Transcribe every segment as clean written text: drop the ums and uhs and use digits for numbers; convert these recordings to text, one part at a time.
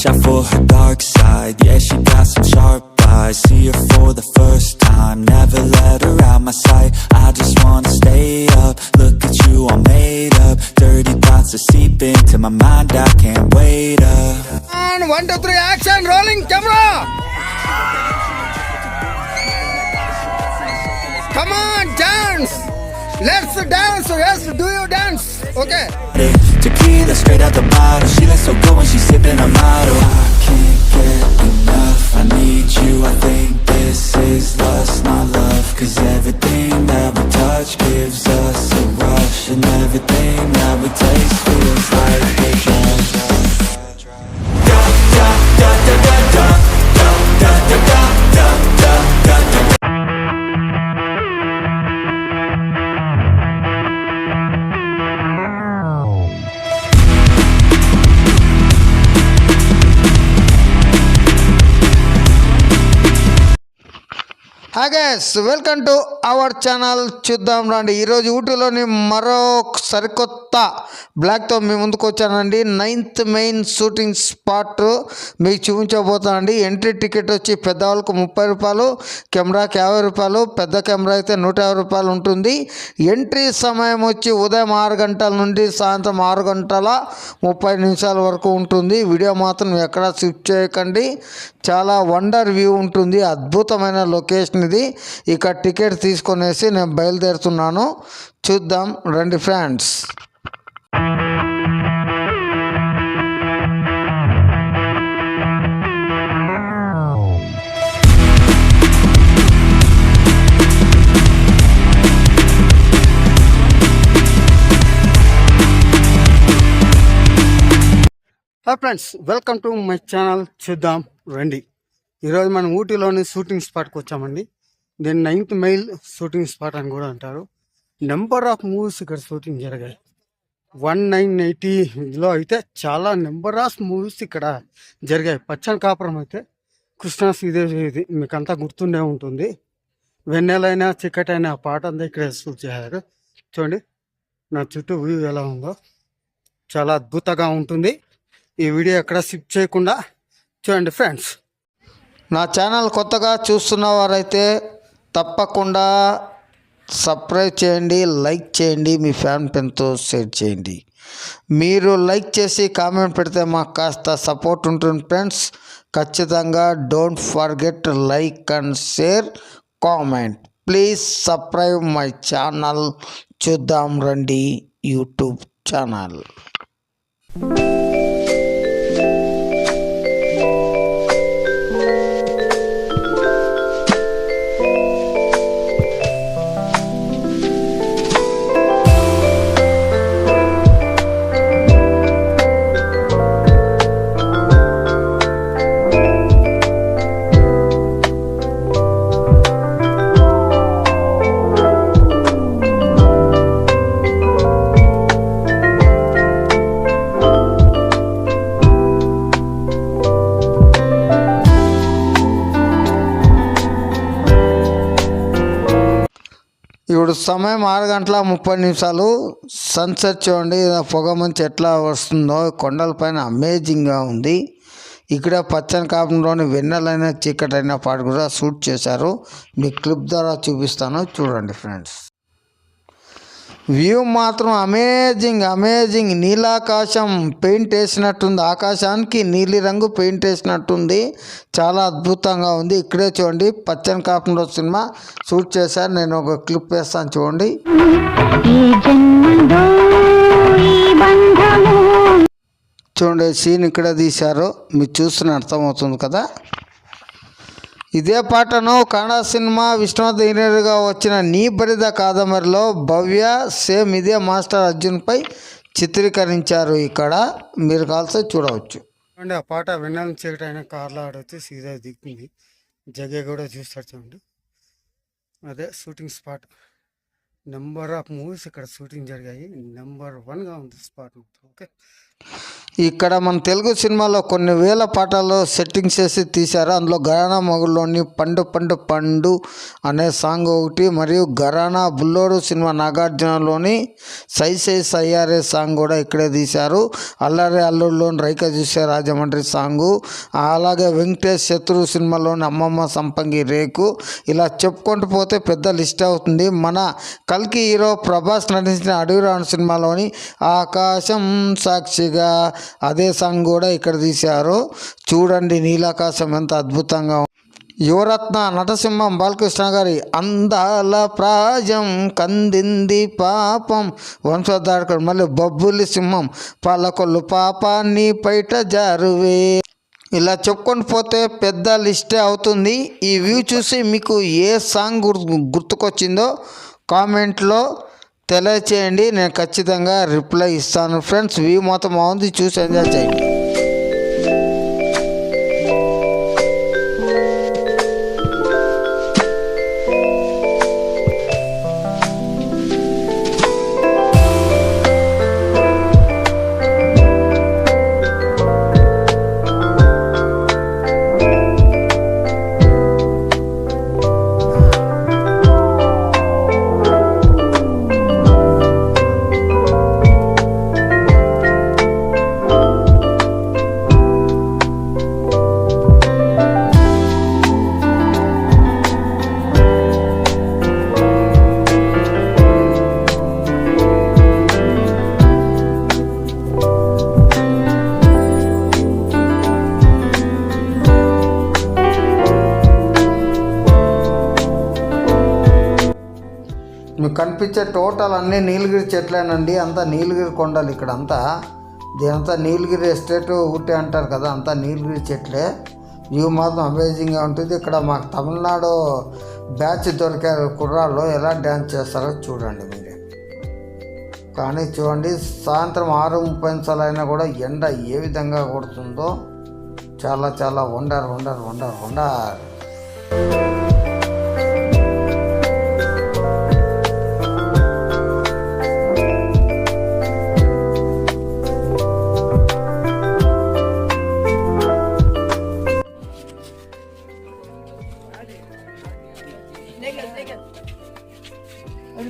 out for her dark side. Yeah, she got some sharp eyes. See her for the first time. Never let her out my sight. I just wanna stay up. Look at you all made up. Dirty thoughts are seep into my mind. I can't wait up. And 1, 2, 3 action, rolling camera. Come on, dance. Let's dance. Yes, do your dance. Okay. Tequila straight out the bottle. She looks so good when she's sipping a model. I can't get enough. I need you. I think this is lust, not love. 'Cause everything that we touch gives us a rush. And everything that we taste feels like a drug. Da da da da da da da da da da da da da. Hi guys, welcome to our channel. చూద్దాం రండి. ఈరోజు ఊటీలోని మరో సరికొత్త బ్లాగ్తో మీ ముందుకు వచ్చానండి. 9th main shooting spot మీకు చూపించబోతానండి. Entry ticket వచ్చి పెద్దవాళ్ళకు 30 రూపాయలు, కెమెరాకి 50 రూపాయలు, పెద్ద కెమెరా అయితే 150 రూపాయలు ఉంటుంది. ఎంట్రీ సమయం వచ్చి ఉదయం 6 గంటల నుండి సాయంత్రం 6 గంటల 30 నిమిషాల వరకు ఉంటుంది. వీడియో మాత్రం ఎక్కడా స్కిప్ చేయకండి. చాలా వండర్ వ్యూ ఉంటుంది. అద్భుతమైన లొకేషన్ ఇది. ఇక టికెట్ తీసుకొనేసి నేను బయలుదేరుతున్నాను. చూద్దాం రండి friends. Hi friends, welcome to my channel. చూద్దాం రండి. ఈరోజు మనం ఊటీలోని షూటింగ్ స్పాట్కి వచ్చామండి. దీన్ని 9th మైల్ షూటింగ్ స్పాట్ అని కూడా అంటారు. నెంబర్ ఆఫ్ మూవీస్ ఇక్కడ షూటింగ్ జరిగాయి. 1980లో అయితే చాలా నెంబర్ ఆఫ్ మూవీస్ ఇక్కడ జరిగాయి. పచ్చని కాపురం అయితే కృష్ణా శ్రీదేవి, ఇది మీకు అంతా గుర్తుండే ఉంటుంది. వెన్నెలైనా చిక్కటైనా పాట అంతా ఇక్కడ షూట్ చేశారు. చూడండి నా చుట్టూ వ్యూ ఎలా ఉందో, చాలా అద్భుతంగా ఉంటుంది. ఈ వీడియో ఎక్కడ స్కిప్ చేయకుండా చూడండి ఫ్రెండ్స్. నా ఛానల్ కొత్తగా చూస్తున్న వారైతే తప్పకుండా సబ్స్క్రైబ్ చేయండి, లైక్ చేయండి, మీ ఫ్యాన్ పెన్తో షేర్ చేయండి. మీరు లైక్ చేసి కామెంట్ పెడితే మాకు కాస్త సపోర్ట్ ఉంటుంది ఫ్రెండ్స్. ఖచ్చితంగా don't forget like and share, comment. Please subscribe my channel. చూద్దాం రండి యూట్యూబ్ ఛానల్. ఇప్పుడు సమయం 6 గంటల 30 నిమిషాలు. సన్సెట్ చూడండి, పొగ మంచి ఎట్లా వస్తుందో కొండలపైన అమేజింగ్గా ఉంది. ఇక్కడ పచ్చని కాపురంలోని వెన్నెలైన చీకటైన పాట కూడా షూట్ చేశారు. మీ క్లిప్ ద్వారా చూపిస్తాను, చూడండి ఫ్రెండ్స్. వ్యూ మాత్రం అమేజింగ్ అమేజింగ్. నీలాకాశం పెయింట్ వేసినట్టుంది, ఆకాశానికి నీలి రంగు పెయింట్ వేసినట్టుంది. చాలా అద్భుతంగా ఉంది. ఇక్కడే చూడండి పచ్చని కాపురంలో సినిమా షూట్ చేశారు. నేను ఒక క్లిప్ వేస్తాను చూడండి. చూడండి సీన్ ఇక్కడ తీశారు, మీరు చూస్తున్న అర్థమవుతుంది కదా. ఇదే పాటను కన్నడ సినిమా విశ్వనాథ్ హీరోగా వచ్చిన నీ బరిద కాదంబరిలో భవ్య సేమ్ ఇదే మాస్టర్ అర్జున్పై చిత్రీకరించారు. ఇక్కడ మీరు కాల్సి చూడవచ్చు. అండి ఆ పాట వెన్నెల చీకటి అయిన కార్లో ఆడొచ్చి సీదా దిగుతుంది. జగే కూడా చూస్తారు చూడండి. అదే shooting spot. Number of movies ఇక్కడ షూటింగ్ జరిగాయి. నెంబర్ 1గా ఉంది స్పాట్. ఓకే, ఇక్కడ మన తెలుగు సినిమాలో కొన్ని వేల పాటలు సెట్టింగ్స్ చేసి తీశారు. అందులో ఘరానా మొగుల్లోని పండు పండు పండు అనే సాంగ్ ఒకటి, మరియు ఘరానా బుల్లోడు సినిమా నాగార్జునలోని సై సై సయ్యారే సాంగ్ కూడా ఇక్కడే తీశారు. అల్లరి అల్లుడులోని రైక చూసే రాజమండ్రి సాంగు, అలాగే వెంకటేష్ శత్రు సినిమాలోని అమ్మమ్మ సంపంగి రేకు, ఇలా చెప్పుకుంటూ పోతే పెద్ద లిస్ట్ అవుతుంది. మన కల్కి హీరో ప్రభాస్ నటించిన అడవిరాను సినిమాలోని ఆకాశం సాక్షిగా అదే సాంగ్ కూడా ఇక్కడ తీశారు. చూడండి నీలాకాశం ఎంత అద్భుతంగా. యువరత్న నటసింహం బాలకృష్ణ గారి అందాల ప్రాజం కందింది పాపం వంశధారకుడు, మళ్ళీ బొబ్బులి సింహం పాలకొల్లు పాపాన్ని బయట జారువే, ఇలా చెప్పుకొని పోతే పెద్ద లిస్టే అవుతుంది. ఈ వ్యూ చూసి మీకు ఏ సాంగ్ గుర్తుకొచ్చిందో కామెంట్లో తెలియచేయండి, నేను ఖచ్చితంగా రిప్లై ఇస్తాను. ఫ్రెండ్స్, వ్యూ మొత్తం బాగుంది, చూసి ఎంజాయ్ చేయండి. మీకు కనిపించే టోటల్ అన్నీ నీలగిరి చెట్లేనండి, అంతా నీలగిరి కొండలు ఇక్కడ అంతా. దీనంతా నీలగిరి ఎస్టేట్ ఊటీ అంటారు కదా, అంతా నీలగిరి చెట్లే. వ్యూ మాత్రం అమేజింగ్గా ఉంటుంది. ఇక్కడ మాకు తమిళనాడు బ్యాచ్ దొరికారు కుర్రాళ్ళు, ఎలా డ్యాన్స్ చేస్తారో చూడండి మీరే. కానీ చూడండి, సాయంత్రం 6:30 అయినా కూడా ఎండ ఏ విధంగా కొడుతుందో, చాలా చాలా wonder wonder wonder wonder.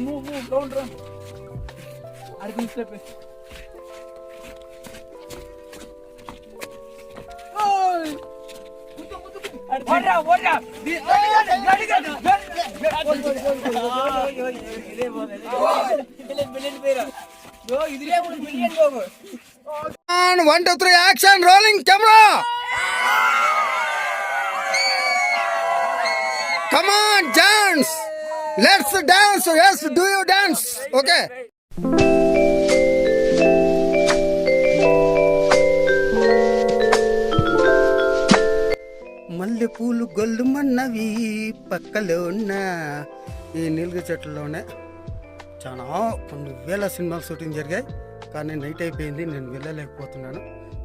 Move, don't run. I can step it. What up? And 1, 2, 3, action, rolling camera. Come on, dance. Let's dance. Yes, do you dance? Okay. మల్లె పూలు గొల్లుమన్నవి పక్కలో ఉన్న ఈ నీలగిరి చెట్లలోనే చాలా కొన్ని వేల సినిమాలు షూటింగ్ జరిగాయి. కానీ నైట్ అయిపోయింది, నేను వెళ్ళలేకపోతున్నాను.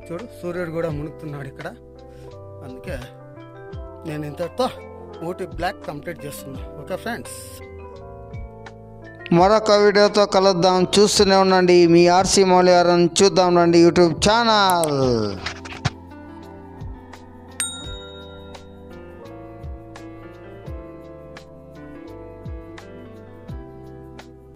చూడు, సూర్యుడు కూడా మునుగుతున్నాడు ఇక్కడ. అందుకే నేను ఇంతటితో ఊటీ బ్లాక్ కంప్లీట్ చేస్తున్నా. ఓకే ఫ్రెండ్స్, మరొక వీడియోతో కలుద్దాం. చూస్తూనే ఉండండి మీ ఆర్సీ మౌలియారని చూద్దాం రండి యూట్యూబ్ ఛానల్.